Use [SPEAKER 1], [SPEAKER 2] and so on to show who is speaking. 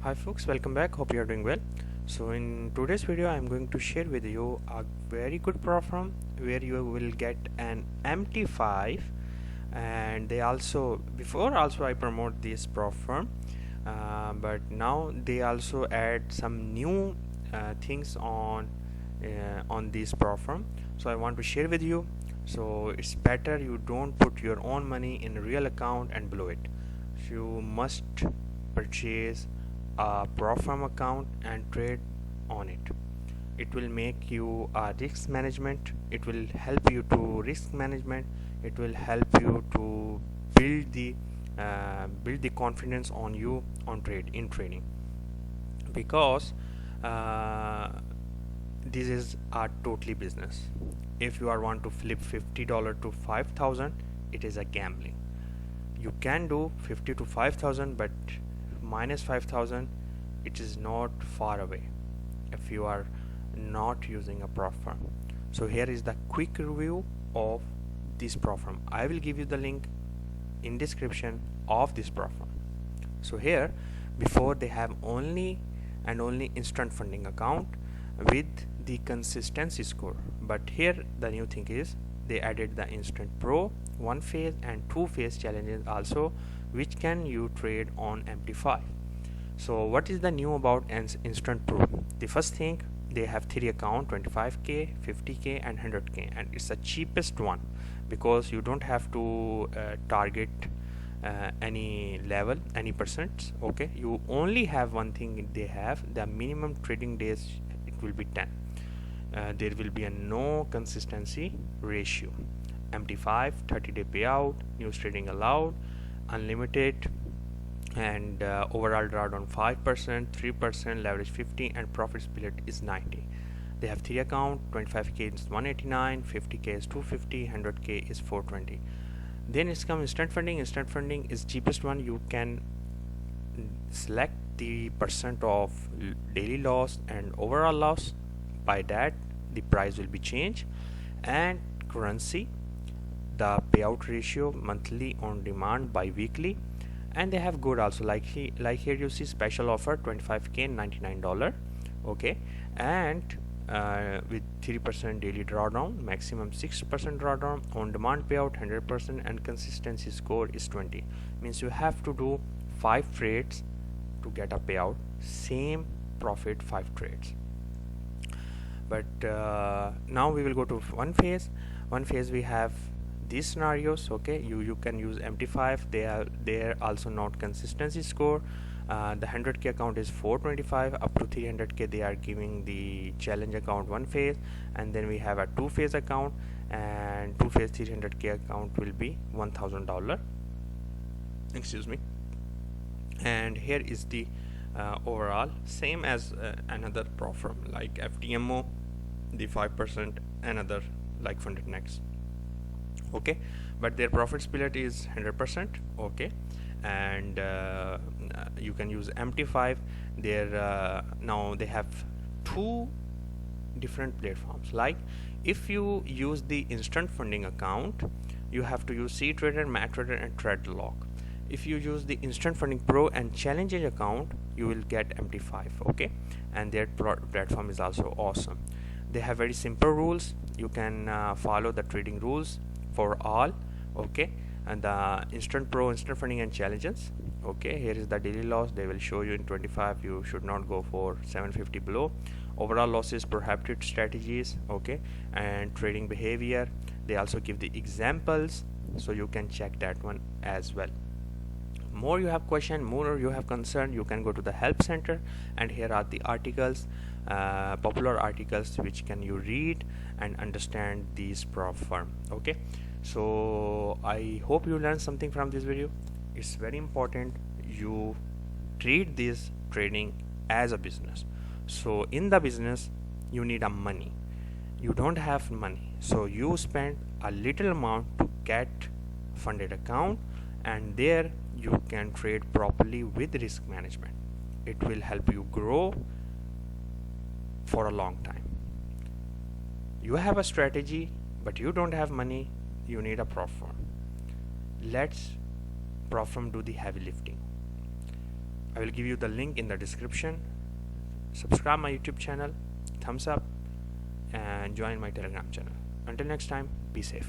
[SPEAKER 1] Hi folks, welcome back. Hope you are doing well. So in today's video I'm going to share with you a very good platform where you will get an MT5, and they also before also I promote this platform, but now they also add some new things on this platform, so I want to share with you. So it's better you don't put your own money in a real account and blow it. You must purchase a platform account and trade on it. It will make you a risk management, it will help you to risk management, it will help you to build the confidence on you on trading, because uh, this is a totally business. If you are want to flip $50 to 5,000, it is a gambling. You can do 50 to 5,000, but minus 5,000, it is not far away if you are not using a platform. So here is the quick review of this platform. I will give you the link in description of this platform. So here, before they have only and only instant funding account with the consistency score, but here the new thing is they added the instant pro, one phase and two phase challenges also, which can you trade on MT5. So what is the new about instant pro? The first thing, they have three account, 25k, 50k and 100k, and it's the cheapest one because you don't have to target any level, any percent. Okay, you only have one thing. They have the minimum trading days, it will be 10. There will be a no consistency ratio. MT5 30-day payout, news trading allowed, unlimited, and overall drawdown 5%, 3%, leverage 50, and profit split is 90. They have three account, 25k is 189, 50k is 250, 100k is 420. Then it's come instant funding. Instant funding is cheapest one. You can select the percent of daily loss and overall loss. By that the price will be changed, and currency, the payout ratio, monthly, on demand, bi-weekly, and they have good also, like here you see special offer 25k $99. Okay, and with 3% daily drawdown, maximum 6% drawdown, on demand payout 100%, and consistency score is 20. Means you have to do 5 trades to get a payout, same profit 5 trades. But now we will go to one phase. We have these scenarios. Okay, you can use MT5. They are also not consistency score. The 100k account is 425, up to 300k they are giving the challenge account one phase, and then we have a two phase account, and two phase 300k account will be $1,000. Excuse me. And here is the overall same as another platform like FTMO, the 5%, another like Funded Next. Okay, but their profit split is 100%. Okay, and you can use MT5. Now they have two different platforms. Like if you use the instant funding account, you have to use C Trader, Mat Trader, and TradeLock. If you use the instant funding pro and challenges account, you will get MT5. Okay, and their platform is also awesome. They have very simple rules. You can follow the trading rules for all. Okay, and the instant pro, instant funding, and challenges. Okay, here is the daily loss. They will show you in 25 you should not go for 750 below. Overall losses, prohibited strategies. Okay, and trading behavior. They also give the examples, so you can check that one as well. More you have question, more you have concern, you can go to the help center, and here are the articles, popular articles, which can you read and understand these platform. Okay, so I hope you learned something from this video. It's very important you treat this trading as a business. So in the business you need a money. You don't have money, so you spend a little amount to get funded account, and there you can trade properly with risk management. It will help you grow for a long time. You have a strategy but you don't have money, you need a platform. Let's platform do the heavy lifting. I will give you the link in the description. Subscribe my YouTube channel, thumbs up, and join my Telegram channel. Until next time, be safe.